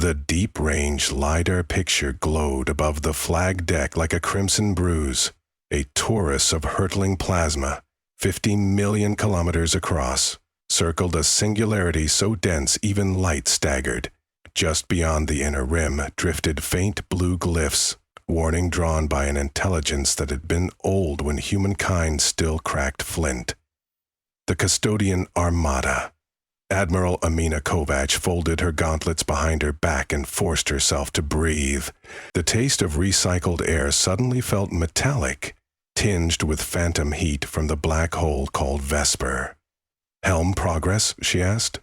The deep-range LiDAR picture glowed above the flag deck like a crimson bruise, a torus of hurtling plasma, 50 million kilometers across, circled a singularity so dense even light staggered. Just beyond the inner rim drifted faint blue glyphs, warning drawn by an intelligence that had been old when humankind still cracked flint. The custodian armada. Admiral Amina Kovac folded her gauntlets behind her back and forced herself to breathe. The taste of recycled air suddenly felt metallic, tinged with phantom heat from the black hole called Vesper. "Helm progress?" she asked.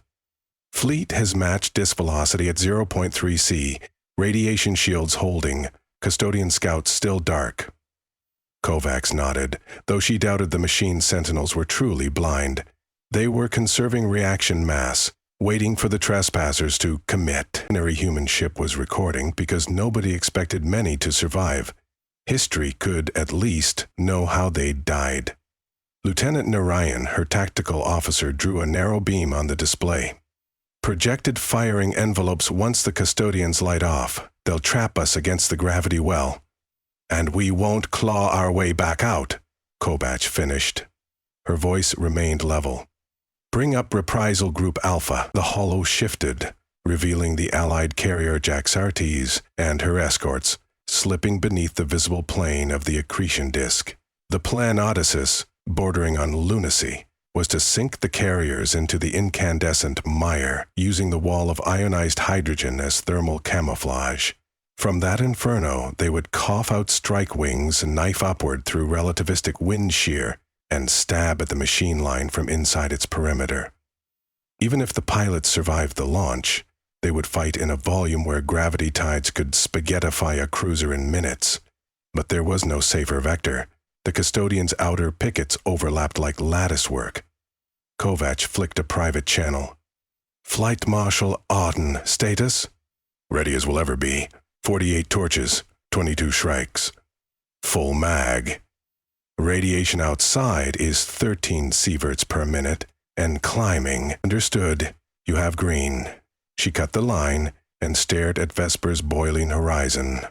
"Fleet has matched disk velocity at 0.3 C, radiation shields holding, custodian scouts still dark." Kovacs nodded, though she doubted the machine sentinels were truly blind. They were conserving reaction mass, waiting for the trespassers to commit. A human ship was recording because nobody expected many to survive. History could, at least, know how they died. Lieutenant Narayan, her tactical officer, drew a narrow beam on the display. "Projected firing envelopes once the custodians light off. They'll trap us against the gravity well. And we won't claw our way back out," Kovac finished. Her voice remained level. "Bring up reprisal group Alpha." The hollow shifted, revealing the allied carrier Jaxartes and her escorts, slipping beneath the visible plane of the accretion disk. The plan Odysseus, bordering on lunacy, was to sink the carriers into the incandescent mire, using the wall of ionized hydrogen as thermal camouflage. From that inferno, they would cough out strike wings and knife upward through relativistic wind shear and stab at the machine line from inside its perimeter. Even if the pilots survived the launch, they would fight in a volume where gravity tides could spaghettify a cruiser in minutes. But there was no safer vector. The custodian's outer pickets overlapped like latticework. Kovac flicked a private channel. "Flight Marshal Auden, status?" "Ready as we'll ever be. 48 torches, 22 Shrikes. Full mag. Radiation outside is 13 sieverts per minute, and climbing." "Understood. You have green." She cut the line and stared at Vesper's boiling horizon.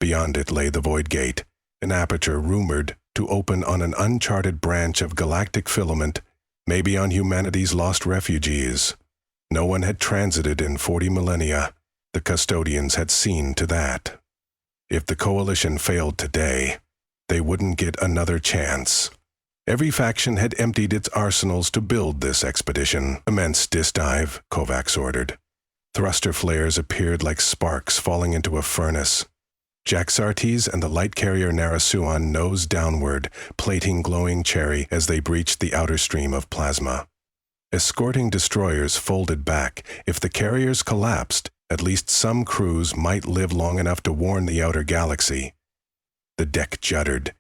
Beyond it lay the Void Gate, an aperture rumored to open on an uncharted branch of galactic filament, maybe on humanity's lost refugees. No one had transited in 40 millennia. The custodians had seen to that. If the Coalition failed today, they wouldn't get another chance. Every faction had emptied its arsenals to build this expedition. "Immense disk dive," Kovacs ordered. Thruster flares appeared like sparks falling into a furnace. Jaxartes and the light carrier Narasuan nosed downward, plating glowing cherry as they breached the outer stream of plasma. Escorting destroyers folded back. If the carriers collapsed, at least some crews might live long enough to warn the outer galaxy. The deck juddered.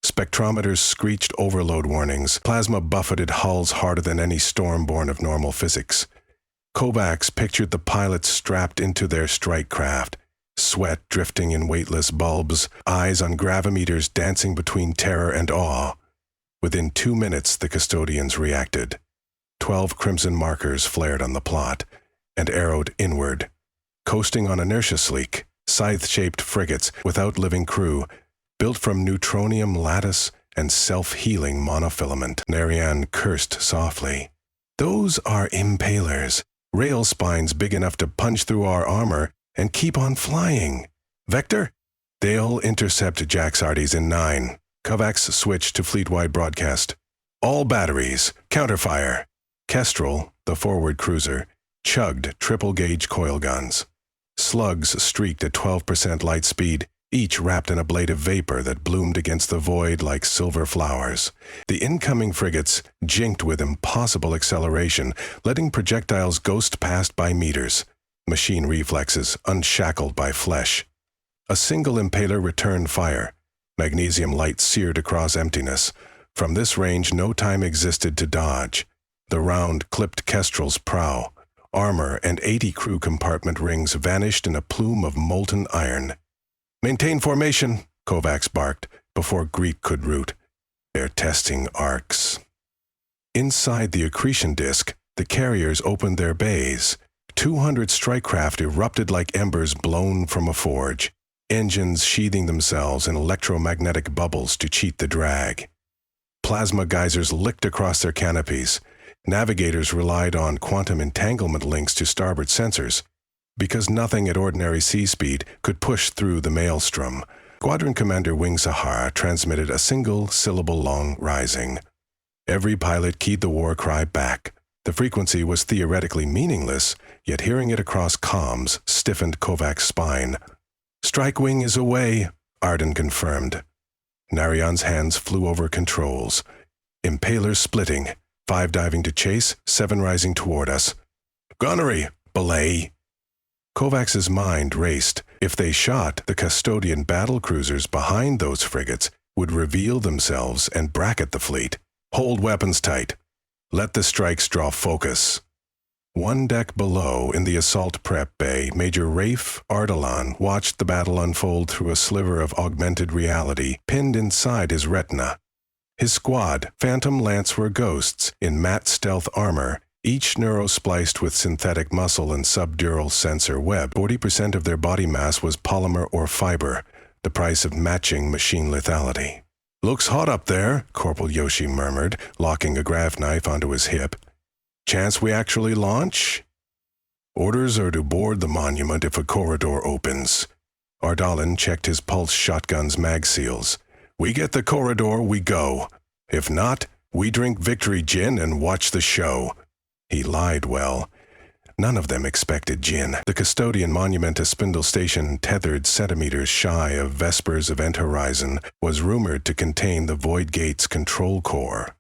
Spectrometers screeched overload warnings. Plasma buffeted hulls harder than any storm born of normal physics. Kovacs pictured the pilots strapped into their strike craft, sweat drifting in weightless bulbs, eyes on gravimeters dancing between terror and awe. Within 2 minutes, the custodians reacted. 12 crimson markers flared on the plot and arrowed inward. Coasting on inertia sleek, scythe-shaped frigates without living crew, built from neutronium lattice and self-healing monofilament. Narayan cursed softly. "Those are impalers, rail spines big enough to punch through our armor and keep on flying. Vector? They'll intercept Jaxartes in 9. Kovacs switched to fleet-wide broadcast. "All batteries, counterfire." Kestrel, the forward cruiser, chugged triple-gauge coil guns. Slugs streaked at 12% light speed, each wrapped in a blade of vapor that bloomed against the void like silver flowers. The incoming frigates jinked with impossible acceleration, letting projectiles ghost past by meters. Machine reflexes unshackled by flesh. A single impaler returned fire. Magnesium light seared across emptiness. From this range, no time existed to dodge. The round clipped Kestrel's prow. Armor and 80 crew compartment rings vanished in a plume of molten iron. "Maintain formation," Kovacs barked, before Greek could root. "They're testing arcs." Inside the accretion disk, the carriers opened their bays. 200 strike craft erupted like embers blown from a forge, engines sheathing themselves in electromagnetic bubbles to cheat the drag. Plasma geysers licked across their canopies. Navigators relied on quantum entanglement links to starboard sensors, because nothing at ordinary sea speed could push through the maelstrom. Squadron Commander Wing Sahara transmitted a single-syllable-long rising. Every pilot keyed the war cry back. The frequency was theoretically meaningless, yet hearing it across comms stiffened Kovac's spine. "Strike wing is away," Arden confirmed. Narion's hands flew over controls. Impalers splitting, 5 diving to chase, 7 rising toward us. "Gunnery, belay!" Kovac's mind raced. If they shot, the custodian battle cruisers behind those frigates would reveal themselves and bracket the fleet. "Hold weapons tight. Let the strikes draw focus." One deck below, in the assault prep bay, Major Rafe Ardalan watched the battle unfold through a sliver of augmented reality pinned inside his retina. His squad, Phantom Lance, were ghosts in matte stealth armor, each neuro-spliced with synthetic muscle and subdural sensor web. 40% of their body mass was polymer or fiber, the price of matching machine lethality. "Looks hot up there," Corporal Yoshi murmured, locking a grav knife onto his hip. "Chance we actually launch?" "Orders are to board the monument if a corridor opens." Ardalan checked his pulse shotgun's mag seals. "We get the corridor, we go. If not, we drink victory gin and watch the show." He lied well. None of them expected gin. The custodian monument, a spindle station tethered centimeters shy of Vesper's event horizon, was rumored to contain the Void Gate's control core.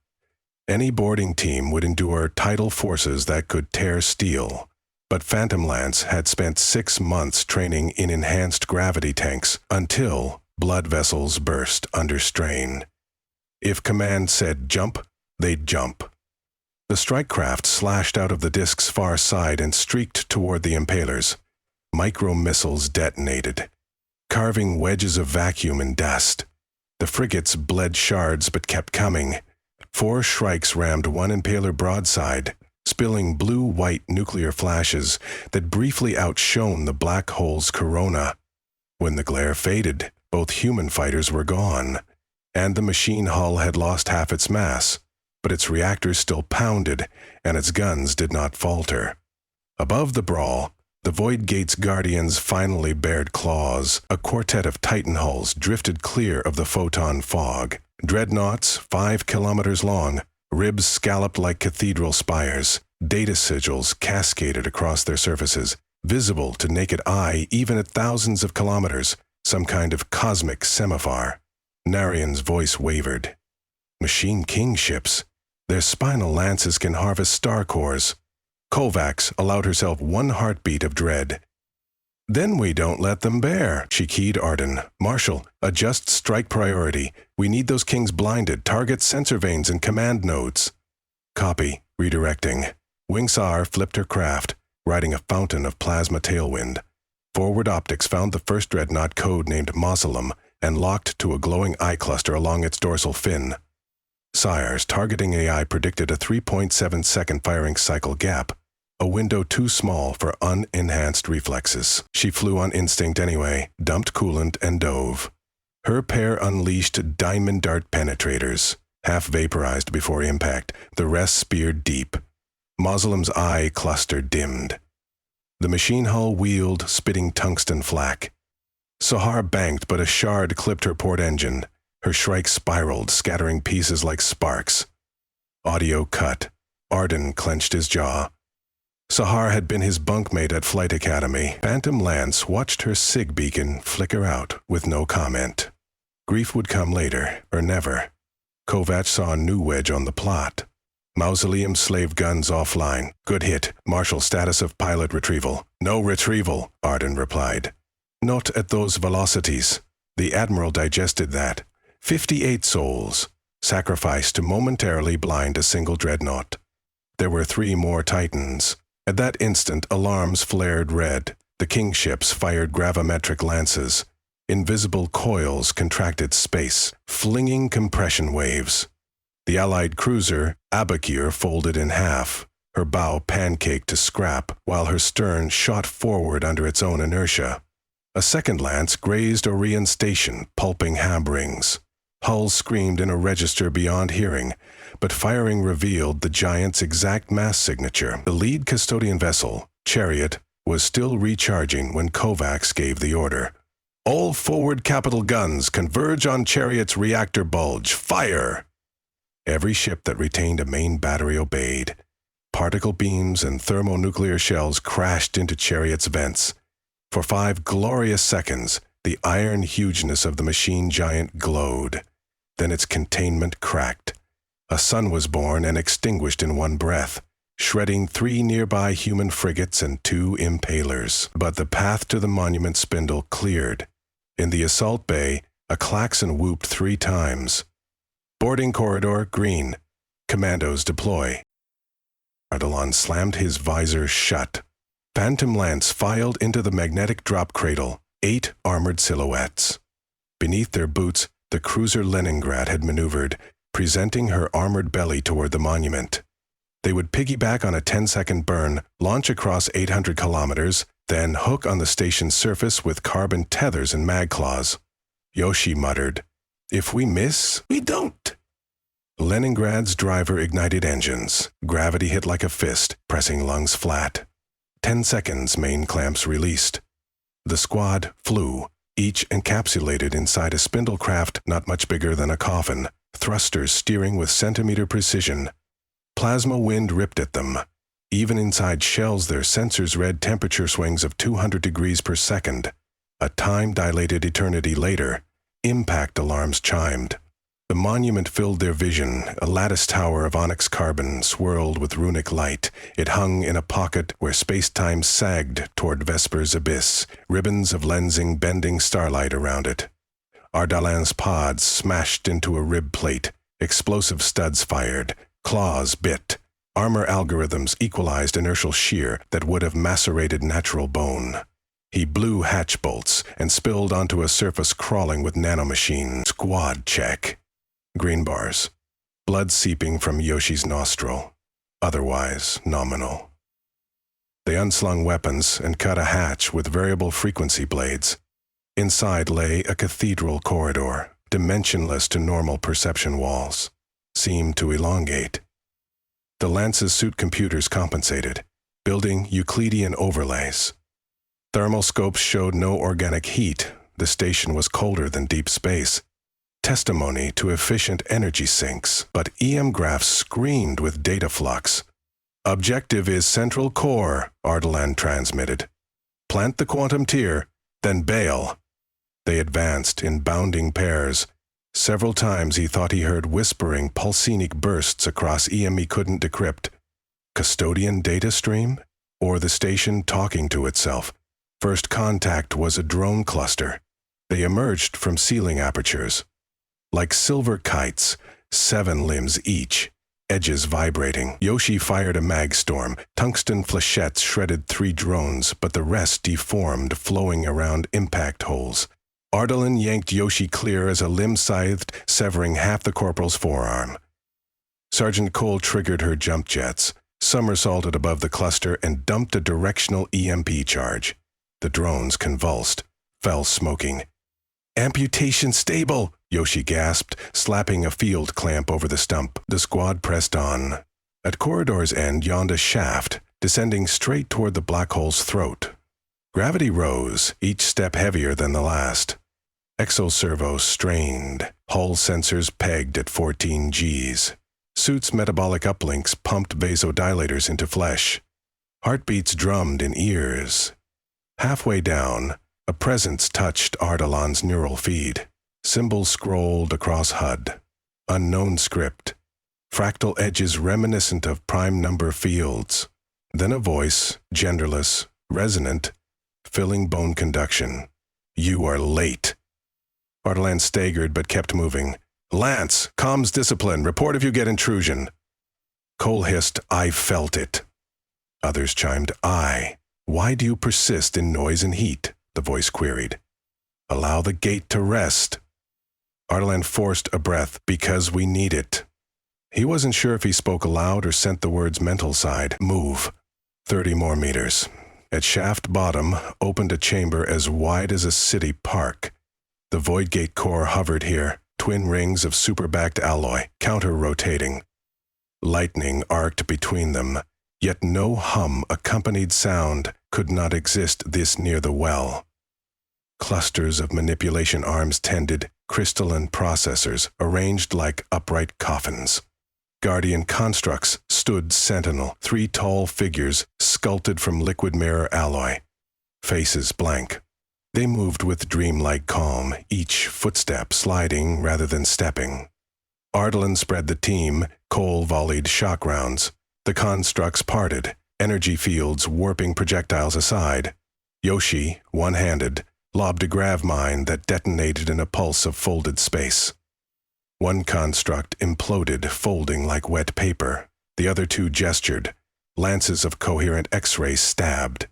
Any boarding team would endure tidal forces that could tear steel. But Phantom Lance had spent 6 months training in enhanced gravity tanks until blood vessels burst under strain. If command said jump, they'd jump. The strike craft slashed out of the disk's far side and streaked toward the impalers. Micro-missiles detonated, carving wedges of vacuum and dust. The frigates bled shards but kept coming. 4 Shrikes rammed one impaler broadside, spilling blue-white nuclear flashes that briefly outshone the black hole's corona. When the glare faded, both human fighters were gone, and the machine hull had lost half its mass, but its reactors still pounded, and its guns did not falter. Above the brawl, the Void Gate's guardians finally bared claws. A quartet of Titan hulls drifted clear of the photon fog. Dreadnoughts, 5 kilometers long, ribs scalloped like cathedral spires. Data sigils cascaded across their surfaces, visible to naked eye even at thousands of kilometers, some kind of cosmic semaphore. Narion's voice wavered. "Machine King ships. Their spinal lances can harvest star cores." Kovacs allowed herself one heartbeat of dread. "Then we don't let them bear," she keyed Arden. "Marshal, adjust strike priority. We need those kings blinded. Target sensor vanes and command nodes." "Copy. Redirecting." Wingsar flipped her craft, riding a fountain of plasma tailwind. Forward optics found the first dreadnought code-named Mausoleum and locked to a glowing eye cluster along its dorsal fin. Sire's targeting AI predicted a 3.7-second firing cycle gap, a window too small for unenhanced reflexes. She flew on instinct anyway, dumped coolant, and dove. Her pair unleashed diamond dart penetrators, half vaporized before impact, the rest speared deep. Mausoleum's eye cluster dimmed. The machine hull wheeled, spitting tungsten flak. Sahar banked, but a shard clipped her port engine. Her Shrike spiraled, scattering pieces like sparks. Audio cut. Arden clenched his jaw. Sahar had been his bunkmate at Flight Academy. Phantom Lance watched her SIG beacon flicker out with no comment. Grief would come later, or never. Kovac saw a new wedge on the plot. Mausoleum slave guns offline. Good hit. Marshal status of pilot retrieval. "No retrieval," Arden replied. "Not at those velocities." The Admiral digested that. 58 souls, sacrificed to momentarily blind a single dreadnought. There were 3 more Titans. At that instant, alarms flared red. The king ships fired gravimetric lances. Invisible coils contracted space, flinging compression waves. The Allied cruiser, Abakir, folded in half. Her bow pancaked to scrap, while her stern shot forward under its own inertia. A second lance grazed Orion Station, pulping hab rings. Hull screamed in a register beyond hearing, but firing revealed the giant's exact mass signature. The lead custodian vessel, Chariot, was still recharging when Kovacs gave the order. All forward capital guns converge on Chariot's reactor bulge. Fire! Every ship that retained a main battery obeyed. Particle beams and thermonuclear shells crashed into Chariot's vents. For 5 glorious seconds, the iron hugeness of the machine giant glowed. Then its containment cracked. A sun was born and extinguished in one breath, shredding 3 nearby human frigates and 2 impalers. But the path to the monument spindle cleared. In the assault bay, a klaxon whooped 3 times. Boarding corridor, green. Commandos deploy. Ardalon slammed his visor shut. Phantom Lance filed into the magnetic drop cradle, 8 armored silhouettes. Beneath their boots, the cruiser Leningrad had maneuvered, presenting her armored belly toward the monument. They would piggyback on a 10-second burn, launch across 800 kilometers, then hook on the station's surface with carbon tethers and mag claws. Yoshi muttered, "If we miss, we don't." Leningrad's driver ignited engines. Gravity hit like a fist, pressing lungs flat. 10 seconds, main clamps released. The squad flew, each encapsulated inside a spindle craft not much bigger than a coffin, thrusters steering with centimeter precision. Plasma wind ripped at them. Even inside shells, their sensors read temperature swings of 200 degrees per second. A time-dilated eternity later, impact alarms chimed. The monument filled their vision, a lattice tower of onyx carbon swirled with runic light. It hung in a pocket where space-time sagged toward Vesper's abyss, ribbons of lensing bending starlight around it. Ardalan's pods smashed into a rib plate, explosive studs fired, claws bit. Armor algorithms equalized inertial shear that would have macerated natural bone. He blew hatch bolts and spilled onto a surface crawling with nanomachine. Squad check. Green bars. Blood seeping from Yoshi's nostril. Otherwise nominal. They unslung weapons and cut a hatch with variable frequency blades. Inside lay a cathedral corridor, dimensionless to normal perception walls. Seemed to elongate. The Lance's suit computers compensated, building Euclidean overlays. Thermal scopes showed no organic heat. The station was colder than deep space. Testimony to efficient energy sinks, but EM graphs screamed with data flux. Objective is central core, Ardalan transmitted. Plant the quantum tier, then bail. They advanced in bounding pairs. Several times he thought he heard whispering pulsinic bursts across EM he couldn't decrypt. Custodian data stream? Or the station talking to itself? First contact was a drone cluster. They emerged from ceiling apertures. Like silver kites, 7 limbs each, edges vibrating. Yoshi fired a mag storm. Tungsten flechettes shredded 3 drones, but the rest deformed, flowing around impact holes. Ardalan yanked Yoshi clear as a limb scythed, severing half the corporal's forearm. Sergeant Cole triggered her jump jets, somersaulted above the cluster, and dumped a directional EMP charge. The drones convulsed, fell smoking. "Amputation stable!" Yoshi gasped, slapping a field clamp over the stump. The squad pressed on. At corridor's end yawned a shaft, descending straight toward the black hole's throat. Gravity rose, each step heavier than the last. Exoservos strained, hull sensors pegged at 14 Gs. Suit's metabolic uplinks pumped vasodilators into flesh. Heartbeats drummed in ears. Halfway down, a presence touched Ardalan's neural feed. Symbols scrolled across HUD. Unknown script. Fractal edges reminiscent of prime number fields. Then a voice, genderless, resonant, filling bone conduction. "You are late." Ardalan staggered but kept moving. "Lance, comms discipline, report if you get intrusion." Cole hissed, "I felt it." Others chimed, "I. Why do you persist in noise and heat?" the voice queried. "Allow the gate to rest." Ardalan forced a breath, "Because we need it." He wasn't sure if he spoke aloud or sent the words mental side. Move. 30 more meters. At shaft bottom, opened a chamber as wide as a city park. The void gate core hovered here, twin rings of super-backed alloy, counter-rotating. Lightning arced between them, yet no hum accompanied sound could not exist this near the well. Clusters of manipulation arms tended, crystalline processors arranged like upright coffins. Guardian constructs stood sentinel, 3 tall figures sculpted from liquid mirror alloy, faces blank. They moved with dreamlike calm, each footstep sliding rather than stepping. Ardalan spread the team, Cole volleyed shock rounds. The constructs parted, energy fields warping projectiles aside. Yoshi, one-handed, lobbed a grav mine that detonated in a pulse of folded space. One construct imploded, folding like wet paper. The other 2 gestured. Lances of coherent X-rays stabbed.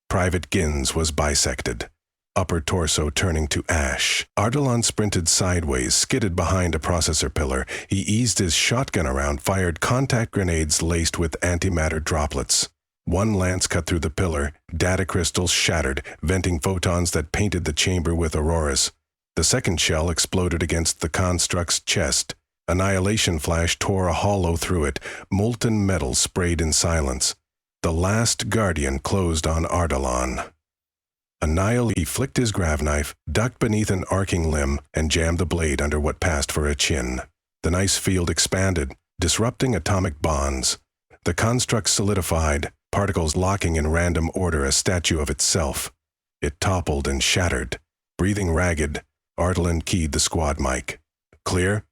Private Gins was bisected, upper torso turning to ash. Ardalan sprinted sideways, skidded behind a processor pillar. He eased his shotgun around, fired contact grenades laced with antimatter droplets. One lance cut through the pillar, data crystals shattered, venting photons that painted the chamber with auroras. The second shell exploded against the construct's chest. Annihilation flash tore a hollow through it, molten metal sprayed in silence. The last Guardian closed on Ardalan. He flicked his grav knife, ducked beneath an arcing limb, and jammed the blade under what passed for a chin. The nice field expanded, disrupting atomic bonds. The construct solidified, particles locking in random order, a statue of itself. It toppled and shattered. Breathing ragged, Ardalan keyed the squad mic. Clear?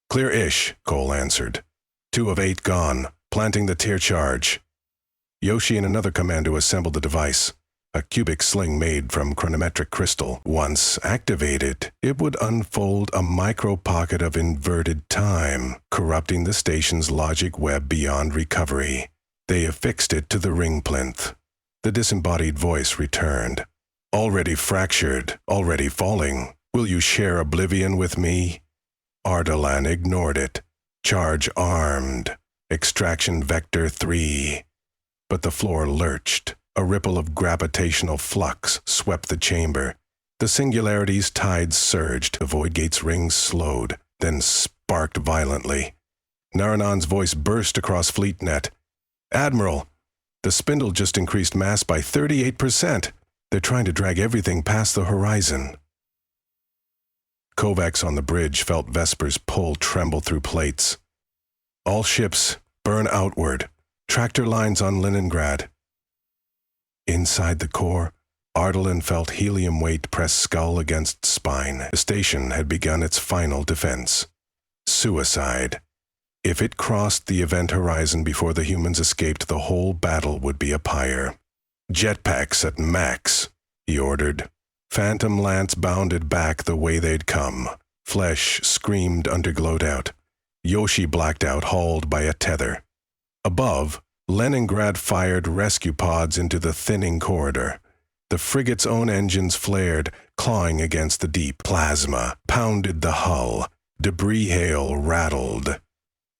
Clear-ish, Cole answered. 2 of 8 gone, planting the tier charge. Yoshi and another commando assembled the device. A cubic sling made from chronometric crystal. Once activated, it would unfold a micro-pocket of inverted time, corrupting the station's logic web beyond recovery. They affixed it to the ring plinth. The disembodied voice returned. Already fractured, already falling. Will you share oblivion with me? Ardalan ignored it. Charge armed. Extraction vector 3. But the floor lurched. A ripple of gravitational flux swept the chamber. The singularity's tides surged. The void gate's rings slowed, then sparked violently. Naranon's voice burst across FleetNet. Admiral, the spindle just increased mass by 38%. They're trying to drag everything past the horizon. Kovacs on the bridge felt Vesper's pull tremble through plates. All ships, burn outward. Tractor lines on Leningrad. Inside the core, Ardalan felt helium weight press skull against spine. The station had begun its final defense. Suicide. If it crossed the event horizon before the humans escaped, the whole battle would be a pyre. Jetpacks at max, he ordered. Phantom Lance bounded back the way they'd come. Flesh screamed underglowed out. Yoshi blacked out, hauled by a tether. Above, Leningrad fired rescue pods into the thinning corridor. The frigate's own engines flared, clawing against the deep. Plasma pounded the hull. Debris hail rattled.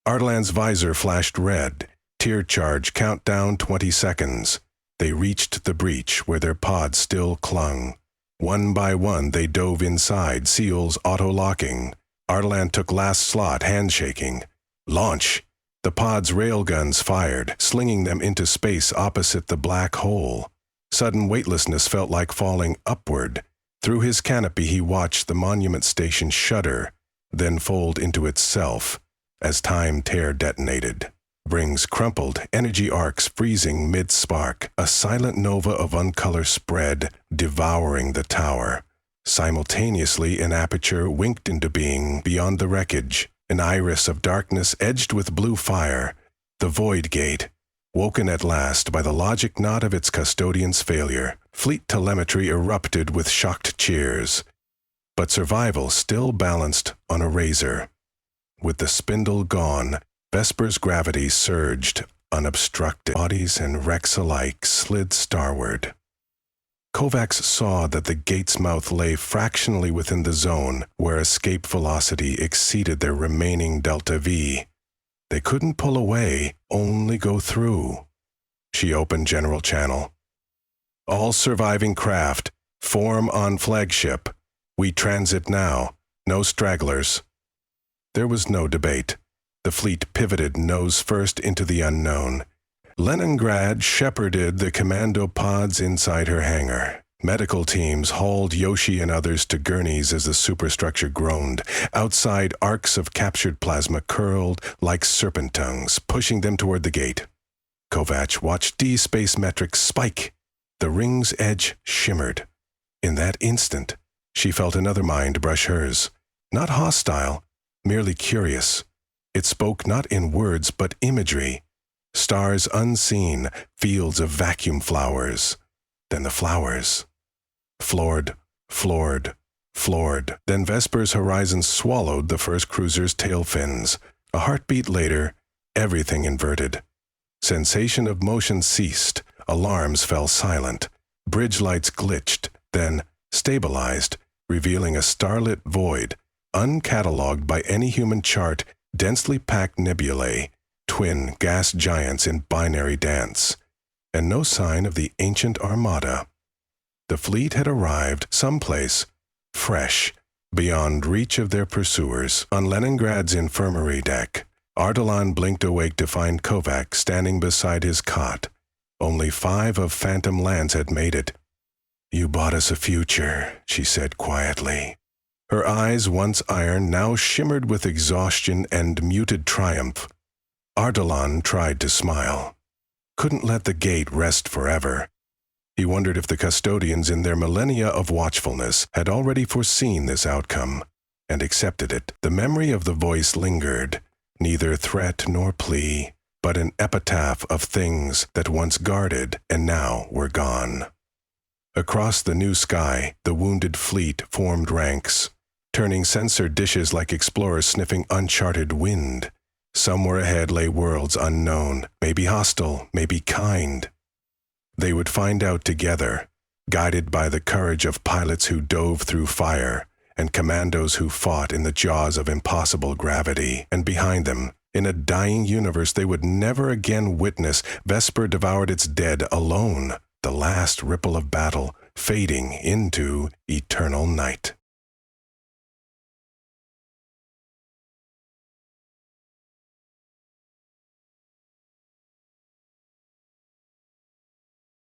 Ardalan's visor flashed red. Tier charge countdown 20 seconds. They reached the breach where their pods still clung. One by one they dove inside, seals auto-locking. Ardalan took last slot, handshaking. Launch! The pod's railguns fired, slinging them into space opposite the black hole. Sudden weightlessness felt like falling upward. Through his canopy he watched the monument station shudder, then fold into itself as time tear detonated. Rings crumpled, energy arcs freezing mid-spark. A silent nova of uncolor spread, devouring the tower. Simultaneously, an aperture winked into being beyond the wreckage. An iris of darkness edged with blue fire. The void gate, woken at last by the logic knot of its custodian's failure. Fleet telemetry erupted with shocked cheers. But survival still balanced on a razor. With the spindle gone, Vesper's gravity surged, unobstructed. Bodies and wrecks alike slid starward. Kovacs saw that the gate's mouth lay fractionally within the zone where escape velocity exceeded their remaining delta V. They couldn't pull away, only go through. She opened General Channel. All surviving craft, form on flagship. We transit now. No stragglers. There was no debate. The fleet pivoted nose first into the unknown. Leningrad shepherded the commando pods inside her hangar. Medical teams hauled Yoshi and others to gurneys as the superstructure groaned. Outside, arcs of captured plasma curled like serpent tongues, pushing them toward the gate. Kovac watched D-space metrics spike. The ring's edge shimmered. In that instant, she felt another mind brush hers. Not hostile, merely curious. It spoke not in words but imagery. Stars unseen, fields of vacuum flowers. Then the flowers. Floored. Then Vesper's horizon swallowed the first cruiser's tail fins. A heartbeat later, everything inverted. Sensation of motion ceased. Alarms fell silent. Bridge lights glitched, then stabilized, revealing a starlit void, uncatalogued by any human chart, densely packed nebulae, twin gas giants in binary dance, and no sign of the ancient armada. The fleet had arrived someplace, fresh, beyond reach of their pursuers. On Leningrad's infirmary deck, Ardalan blinked awake to find Kovac standing beside his cot. Only 5 of Phantom Lands had made it. "You bought us a future," she said quietly. Her eyes, once iron, now shimmered with exhaustion and muted triumph. Ardalan tried to smile. Couldn't let the gate rest forever. He wondered if the custodians in their millennia of watchfulness had already foreseen this outcome, and accepted it. The memory of the voice lingered, neither threat nor plea, but an epitaph of things that once guarded and now were gone. Across the new sky, the wounded fleet formed ranks, turning sensor dishes like explorers sniffing uncharted wind. Somewhere ahead lay worlds unknown, maybe hostile, maybe kind. They would find out together, guided by the courage of pilots who dove through fire and commandos who fought in the jaws of impossible gravity. And behind them, in a dying universe they would never again witness, Vesper devoured its dead alone, the last ripple of battle fading into eternal night.